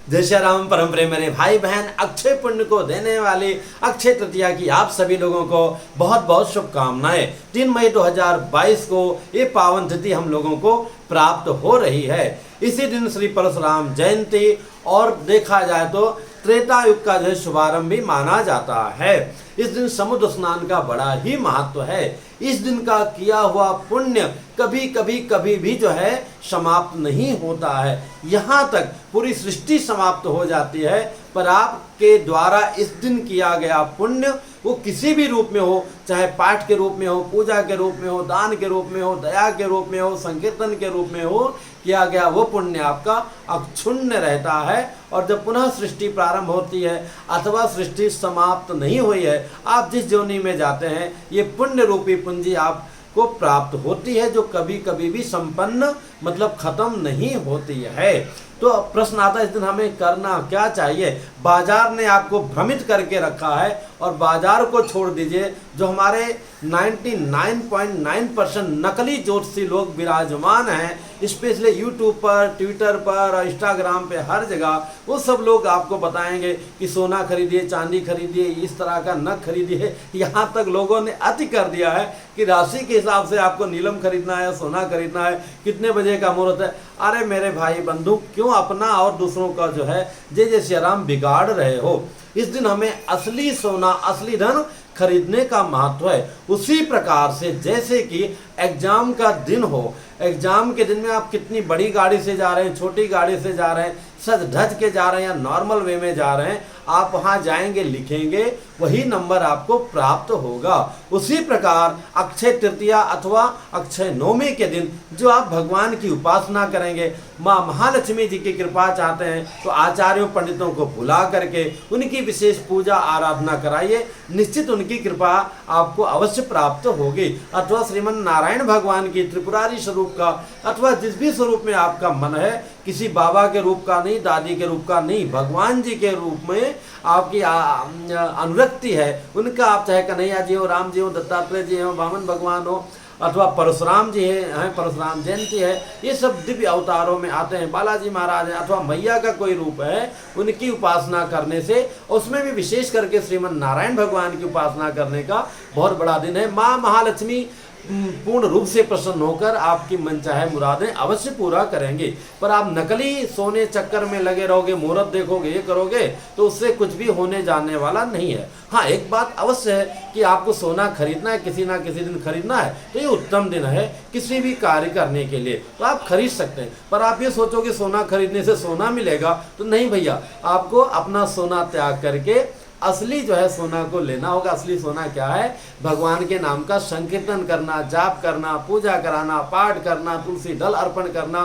जय श्री राम। परम प्रेम मेरे भाई बहन, अक्षय पुण्य को देने वाली अक्षय तृतीया की आप सभी लोगों को बहुत बहुत शुभकामनाएं। 3 मई 2022 को ये पावन तिथि हम लोगों को प्राप्त हो रही है। इसी दिन श्री परशुराम जयंती और देखा जाए तो त्रेता युग का जो शुभारंभ भी माना जाता है। इस दिन समुद्र स्नान का बड़ा ही महत्व है। इस दिन का किया हुआ पुण्य कभी भी जो है समाप्त नहीं होता है। यहाँ तक पूरी सृष्टि समाप्त हो जाती है, पर आपके द्वारा इस दिन किया गया पुण्य वो किसी भी रूप में हो, चाहे पाठ के रूप में हो, पूजा के रूप में हो, दान के रूप में हो, दया के रूप में हो, संकीर्तन के रूप में हो, किया गया वो पुण्य आपका अक्षुण्ण रहता है। और जब पुनः सृष्टि प्रारंभ होती है अथवा सृष्टि समाप्त नहीं हुई है, आप जिस योनि में जाते हैं ये पुण्य रूपी पूंजी आपको प्राप्त होती है, जो कभी भी संपन्न मतलब खत्म नहीं होती है। तो प्रश्न आता है इस दिन हमें करना क्या चाहिए। बाजार ने आपको भ्रमित करके रखा है और बाजार को छोड़ दीजिए। जो हमारे 99.9% नकली ज्योतिषी लोग विराजमान हैं, स्पेशली यूट्यूब पर, ट्विटर पर, इंस्टाग्राम पे, हर जगह वो सब लोग आपको बताएंगे कि सोना खरीदिए, चांदी खरीदिए, इस तरह का न खरीदिए। यहाँ तक लोगों ने अति कर दिया है कि राशि के हिसाब से आपको नीलम खरीदना है, सोना खरीदना है, कितने बजे का मुहूर्त है। अरे मेरे भाई बंधु, क्यों अपना और दूसरों का जो है जय जय श्री राम बिगाड़ रहे हो। इस दिन हमें असली सोना, असली धन खरीदने का महत्व है। उसी प्रकार से जैसे कि एग्जाम का दिन हो, एग्जाम के दिन में आप कितनी बड़ी गाड़ी से जा रहे हैं, छोटी गाड़ी से जा रहे हैं, सज धज के जा रहे हैं या नॉर्मल वे में जा रहे हैं, आप वहां जाएंगे, लिखेंगे, वही नंबर आपको प्राप्त होगा। उसी प्रकार अक्षय तृतीया अथवा अक्षय नवमी के दिन जो आप भगवान की उपासना करेंगे, माँ महालक्ष्मी जी की कृपा चाहते हैं, तो आचार्यों पंडितों को बुला करके उनकी विशेष पूजा आराधना कराइए। निश्चित उनकी कृपा आपको अवश्य प्राप्त होगी। अथवा श्रीमन नारायण भगवान की त्रिपुरारी स्वरूप का, अथवा जिस भी स्वरूप में आपका मन है, किसी बाबा के रूप का नहीं, दादी के रूप का नहीं, भगवान जी के रूप में आपकी अनुरक्ति है, उनका आप चाहे कन्हैया जी हो, राम जी हो, दत्तात्रेय जी हो, वामन भगवान हो, अथवा परशुराम जी हैं, परशुराम जयंती है, ये सब दिव्य अवतारों में आते हैं, बालाजी महाराज हैं, अथवा मैया का कोई रूप है, उनकी उपासना करने से, उसमें भी विशेष करके श्रीमन नारायण भगवान की उपासना करने का बहुत बड़ा दिन है। माँ महालक्ष्मी पूर्ण रूप से प्रसन्न होकर आपकी मनचाहे मुरादें अवश्य पूरा करेंगे। पर आप नकली सोने चक्कर में लगे रहोगे, मुहूर्त देखोगे, ये करोगे, तो उससे कुछ भी होने जाने वाला नहीं है। हाँ, एक बात अवश्य है कि आपको सोना खरीदना है, किसी ना किसी दिन खरीदना है, तो ये उत्तम दिन है किसी भी कार्य करने के लिए, तो आप खरीद सकते हैं। पर आप ये सोचोगे सोना खरीदने से सोना मिलेगा, तो नहीं भैया, आपको अपना सोना त्याग करके असली जो है सोना को लेना होगा। असली सोना क्या है? भगवान के नाम का संकीर्तन करना, जाप करना, पूजा कराना, पाठ करना, तुलसी दल अर्पण करना,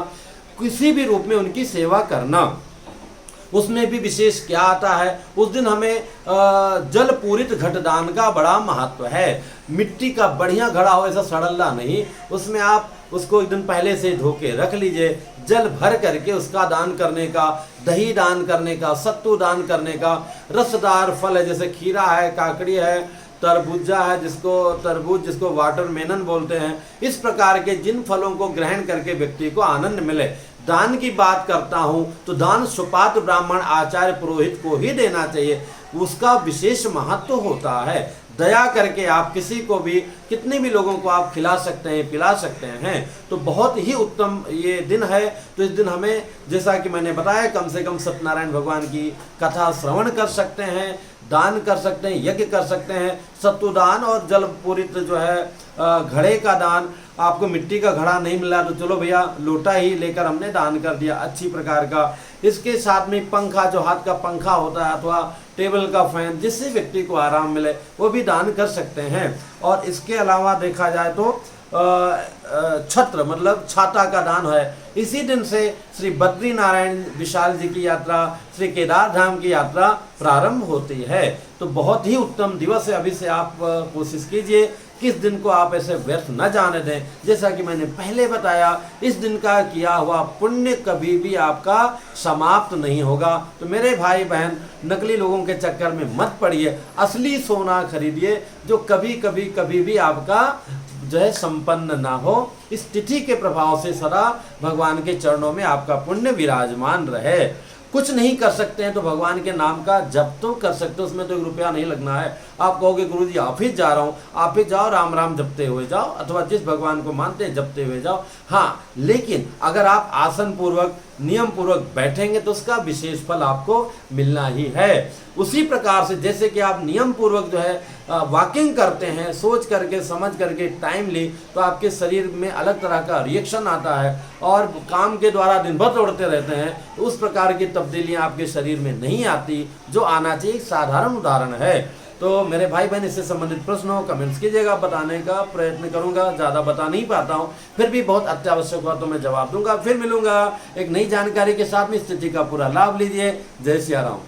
किसी भी रूप में उनकी सेवा करना। उसमें भी विशेष क्या आता है, उस दिन हमें जल पूरित घटदान का बड़ा महत्व है। मिट्टी का बढ़िया घड़ा हो, ऐसा सड़ल्ला नहीं, उसमें आप उसको एक दिन पहले से धो के रख लीजिए, जल भर करके उसका दान करने का, दही दान करने का, सत्तू दान करने का, रसदार फल है जैसे खीरा है, काकड़ी है, तरबूजा है, तरबूज जिसको वाटरमेलन बोलते हैं, इस प्रकार के जिन फलों को ग्रहण करके व्यक्ति को आनंद मिले। दान की बात करता हूं तो दान सुपात्र ब्राह्मण आचार्य पुरोहित को ही देना चाहिए, उसका विशेष महत्व होता है। दया करके आप किसी को भी, कितने भी लोगों को आप खिला सकते हैं, पिला सकते हैं, तो बहुत ही उत्तम ये दिन है। तो इस दिन हमें, जैसा कि मैंने बताया, कम से कम सत्यनारायण भगवान की कथा श्रवण कर सकते हैं, दान कर सकते हैं, यज्ञ कर सकते हैं, सत्तु दान और जल पूरित जो है घड़े का दान। आपको मिट्टी का घड़ा नहीं मिला तो चलो भैया लोटा ही लेकर हमने दान कर दिया अच्छी प्रकार का। इसके साथ में पंखा, जो हाथ का पंखा होता है, अथवा टेबल का फैन, जिससे व्यक्ति को आराम मिले, वो भी दान कर सकते हैं। और इसके अलावा देखा जाए तो छत्र मतलब छाता का दान है। इसी दिन से श्री बद्री नारायण विशाल जी की यात्रा, श्री केदार धाम की यात्रा प्रारंभ होती है। तो बहुत ही उत्तम दिवस है। अभी से आप कोशिश कीजिए किस दिन को आप ऐसे व्यर्थ न जाने दें। जैसा कि मैंने पहले बताया, इस दिन का किया हुआ पुण्य कभी भी आपका समाप्त नहीं होगा। तो मेरे भाई बहन, नकली लोगों के चक्कर में मत पड़िए, असली सोना खरीदिए जो कभी भी आपका जो है संपन्न ना हो। इस तिथि के प्रभाव से सदा भगवान के चरणों में आपका पुण्य विराजमान रहे। कुछ नहीं कर सकते हैं तो भगवान के नाम का जप तो कर सकते हो, उसमें तो 1 रुपया नहीं लगना है। आप कहोगे गुरुजी ऑफिस जा रहा हूँ, ऑफिस जाओ, राम राम जपते हुए जाओ, अथवा जिस भगवान को मानते हैं जपते हुए जाओ। हाँ, लेकिन अगर आप आसन पूर्वक नियम पूर्वक बैठेंगे तो उसका विशेष फल आपको मिलना ही है। उसी प्रकार से जैसे कि आप नियम पूर्वक जो है वॉकिंग करते हैं, सोच करके समझ करके टाइमली, तो आपके शरीर में अलग तरह का रिएक्शन आता है और काम के द्वारा दिन भर दौड़ते रहते हैं, तो उस प्रकार की तब्दीलियां आपके शरीर में नहीं आती जो आना चाहिए। एक साधारण उदाहरण है। तो मेरे भाई बहन इससे संबंधित प्रश्न हो कमेंट्स कीजिएगा, बताने का प्रयत्न करूंगा। ज़्यादा बता नहीं पाता हूं, फिर भी बहुत अत्यावश्यक हुआ तो मैं जवाब दूंगा। फिर मिलूंगा एक नई जानकारी के साथ में। स्थिति का पूरा लाभ लीजिए। जय सिया राम।